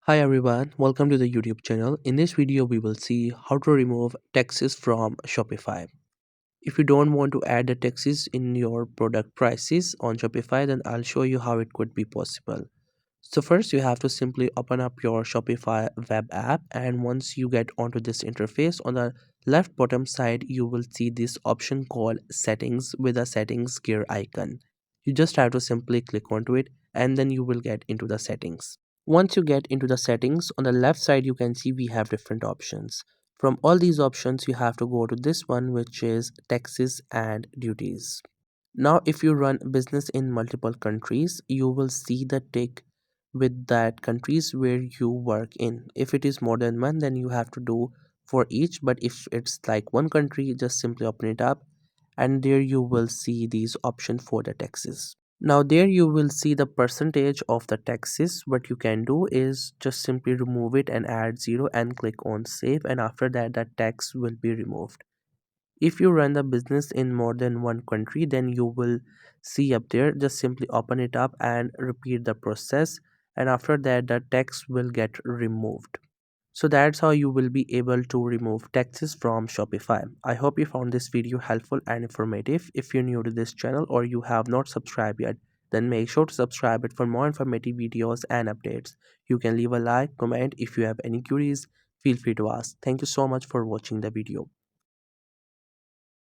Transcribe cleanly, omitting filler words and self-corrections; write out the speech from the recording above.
Hi everyone, welcome to the YouTube channel. In this video, we will see how to remove taxes from Shopify. If you don't want to add the taxes in your product prices on Shopify, then I'll show you how it could be possible. So first, you have to simply open up your Shopify web app, and once you get onto this interface, on the left bottom side, you will see this option called Settings with a settings gear icon. You just have to simply click onto it, and then you will get into the settings. Once you get into the settings, on the left side you can see we have different options. From all these options you have to go to this one, which is taxes and duties. Now if you run business in multiple countries, you will see the tick with that countries where you work in. If it is more than one, then you have to do for each, but if it's like one country, just simply open it up and there you will see these options for the taxes. Now there you will see the percentage of the taxes. What you can do is just simply remove it and add 0 and click on save, and after that the tax will be removed. If you run the business in more than one country, then you will see up there, just simply open it up and repeat the process, and after that the tax will get removed. So that's how you will be able to remove taxes from Shopify. I hope you found this video helpful and informative. If you're new to this channel or you have not subscribed yet, then make sure to subscribe it for more informative videos and updates. You can leave a like, comment if you have any queries. Feel free to ask. Thank you so much for watching the video.